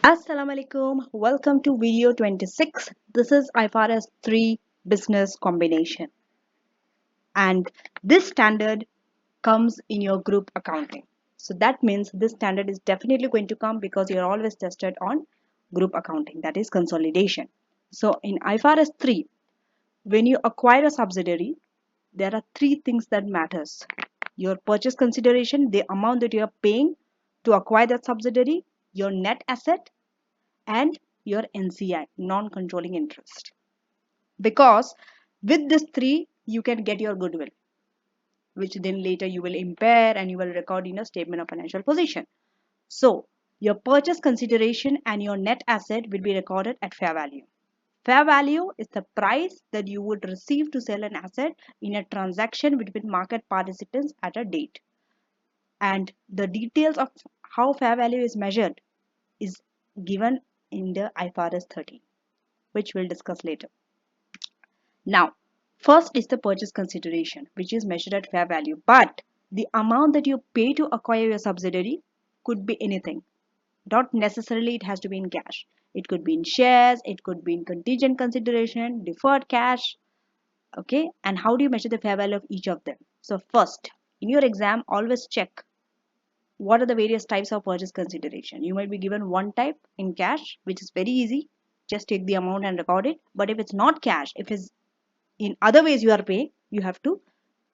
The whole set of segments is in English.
Assalamu alaikum. Welcome to video 26. This is IFRS 3 business combination. And this standard comes in your group accounting. So that means this standard is definitely going to come because you're always tested on group accounting, that is consolidation. So in IFRS 3, when you acquire a subsidiary, there are three things that matters. Your purchase consideration, the amount that you are paying to acquire that subsidiary, your net asset, and your NCI, non-controlling interest. Because with this three, you can get your goodwill, which then later you will impair and you will record in a statement of financial position. So your purchase consideration and your net asset will be recorded at fair value. Fair value is the price that you would receive to sell an asset in a transaction between market participants at a date. And the details of how fair value is measured is given in the IFRS 13, which we'll discuss later. Now, first is the purchase consideration, which is measured at fair value. But the amount that you pay to acquire your subsidiary could be anything. Not necessarily it has to be in cash. It could be in shares, it could be in contingent consideration, deferred cash. Okay, and how do you measure the fair value of each of them? So first, in your exam, always check what are the various types of purchase consideration. You might be given one type in cash, which is very easy. Just take the amount and record it. But if it's not cash, if it's in other ways you are paying, you have to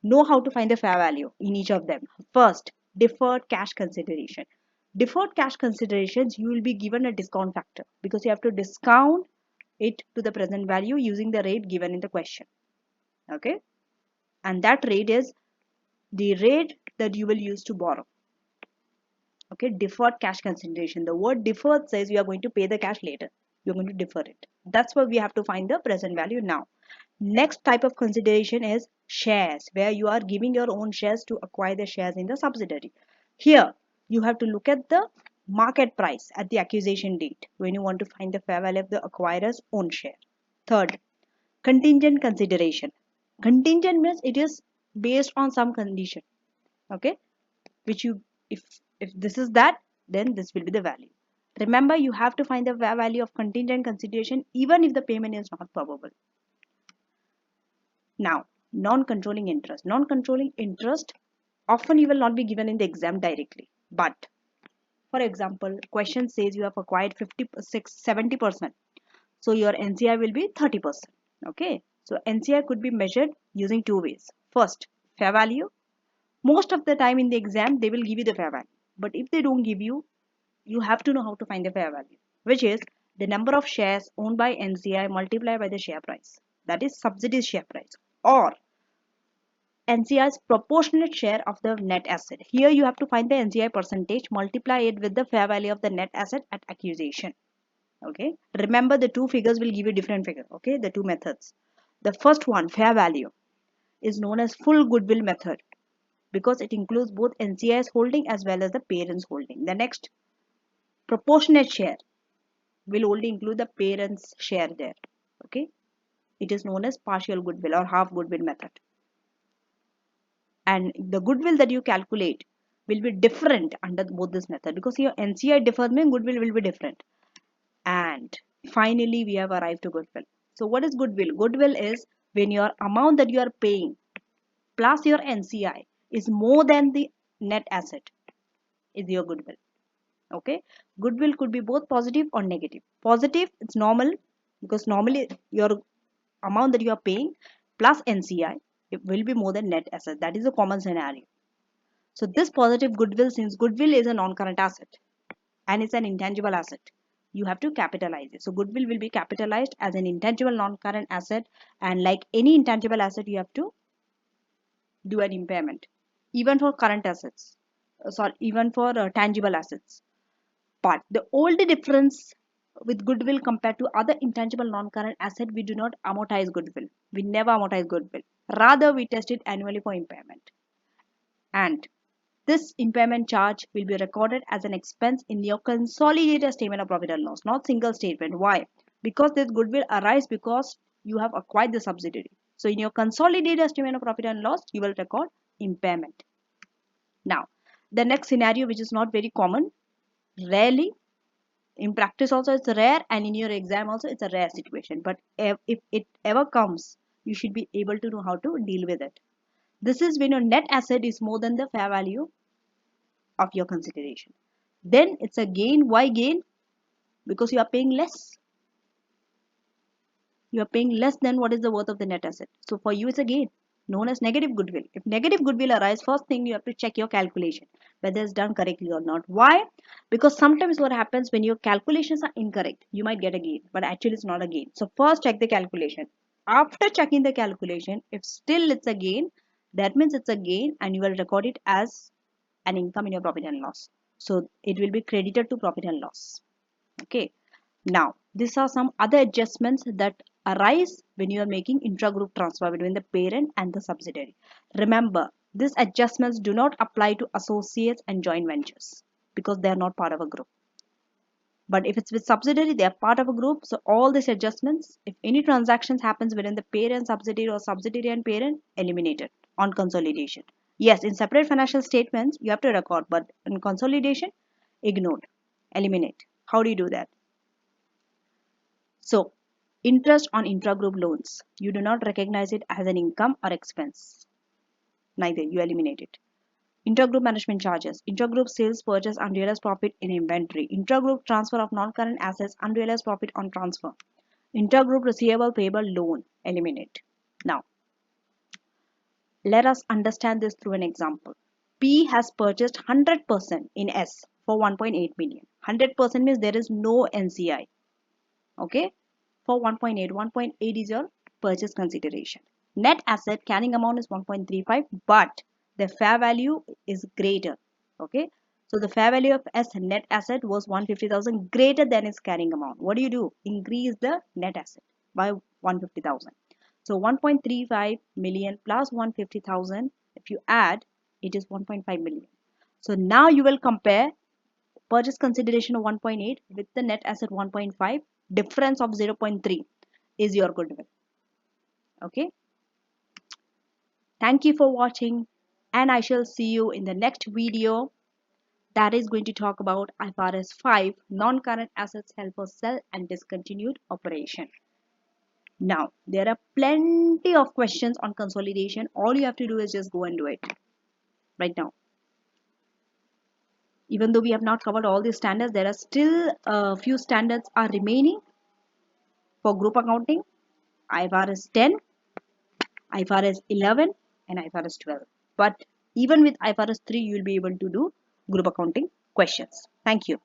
know how to find the fair value in each of them. First, deferred cash consideration. Deferred cash considerations, you will be given a discount factor because you have to discount it to the present value using the rate given in the question. Okay, and that rate is the rate that you will use to borrow. Okay, deferred cash consideration. The word deferred says you are going to pay the cash later. You're going to defer it. That's why we have to find the present value now. Next type of consideration is shares, where you are giving your own shares to acquire the shares in the subsidiary. Here, you have to look at the market price at the acquisition date when you want to find the fair value of the acquirer's own share. Third, contingent consideration. Contingent means it is based on some condition. Okay, which you if this is that, then this will be the value. Remember, you have to find the value of contingent consideration even if the payment is not probable. Now, non-controlling interest. Non-controlling interest often you will not be given in the exam directly. But for example, question says you have acquired 70%. So your NCI will be 30%. Okay. So NCI could be measured using two ways. First, fair value. Most of the time in the exam, they will give you the fair value. But if they don't give you, you have to know how to find the fair value, which is the number of shares owned by NCI multiplied by the share price. That is subsidy share price, or NCI's proportionate share of the net asset. Here you have to find the NCI percentage, multiply it with the fair value of the net asset at acquisition. Okay. Remember, the two figures will give you different figure. Okay. The two methods. The first one, fair value, is known as full goodwill method because it includes both NCI's holding as well as the parent's holding. The next, proportionate share, will only include the parent's share there. Okay. It is known as partial goodwill or half goodwill method. And the goodwill that you calculate will be different under both this method because your NCI differs means goodwill will be different. And finally, we have arrived to goodwill. So what is goodwill? Goodwill is when your amount that you are paying plus your NCI is more than the net asset is your goodwill. Okay, goodwill could be both positive or negative. Positive, it's normal because normally your amount that you are paying plus NCI, it will be more than net asset. That is a common scenario. So this positive goodwill, since goodwill is a non-current asset and it's an intangible asset, you have to capitalize it. So goodwill will be capitalized as an intangible non-current asset, and like any intangible asset, you have to do an impairment, even for current assets. Sorry, even for tangible assets. But the only difference with goodwill compared to other intangible non-current asset, we do not amortize goodwill. We never amortize goodwill. Rather, we test it annually for impairment. And this impairment charge will be recorded as an expense in your consolidated statement of profit and loss, not single statement. Why? Because this goodwill arises because you have acquired the subsidiary. So in your consolidated statement of profit and loss, you will record impairment. Now, the next scenario, which is not very common, rarely In practice also it's rare, and in your exam also it's a rare situation. But if it ever comes, you should be able to know how to deal with it. This is when your net asset is more than the fair value of your consideration. Then it's a gain. Why gain? Because you are paying less. You are paying less than what is the worth of the net asset. So for you, it's a gain, known as negative goodwill. If negative goodwill arises, first thing you have to check your calculation, whether it's done correctly or not. Why? Because sometimes what happens when your calculations are incorrect, you might get a gain, but actually it's not a gain. So first check the calculation. After checking the calculation, if still it's a gain, that means it's a gain and you will record it as an income in your profit and loss. So it will be credited to profit and loss. Okay. Now, these are some other adjustments that arise when you are making intragroup transfer between the parent and the subsidiary. Remember, these adjustments do not apply to associates and joint ventures because they are not part of a group. But if it's with subsidiary, they are part of a group. So all these adjustments, if any transactions happens within the parent subsidiary or subsidiary and parent, eliminated on consolidation. Yes, in separate financial statements, you have to record, but in consolidation, ignored, eliminate. How do you do that? So, interest on intragroup loans, you do not recognize it as an income or expense. Neither, you eliminate it. Intergroup management charges, intergroup sales purchase unrealized profit in inventory, intergroup transfer of non-current assets, unrealized profit on transfer, intergroup receivable payable loan, eliminate. Now, let us understand this through an example. P has purchased 100% in S for 1.8 million. 100% means there is no NCI. Okay, for 1.8, 1.8 is your purchase consideration. Net asset carrying amount is 1.35, but the fair value is greater. Okay, so the fair value of S net asset was 150,000 greater than its carrying amount. What do? Increase the net asset by 150,000. So 1.35 million plus 150,000, if you add, it is 1.5 million. So now you will compare purchase consideration of 1.8 with the net asset 1.5, difference of 0.3 is your goodwill. Okay, thank you for watching, and I shall see you in the next video that is going to talk about IFRS 5 non-current assets held for sale and discontinued operation. Now there are plenty of questions on consolidation. All you have to do is just go and do it right now. Even though we have not covered all the standards, there are still a few standards are remaining for group accounting: IFRS 10, IFRS 11, and IFRS 12. But even with IFRS 3, you will be able to do group accounting questions. Thank you.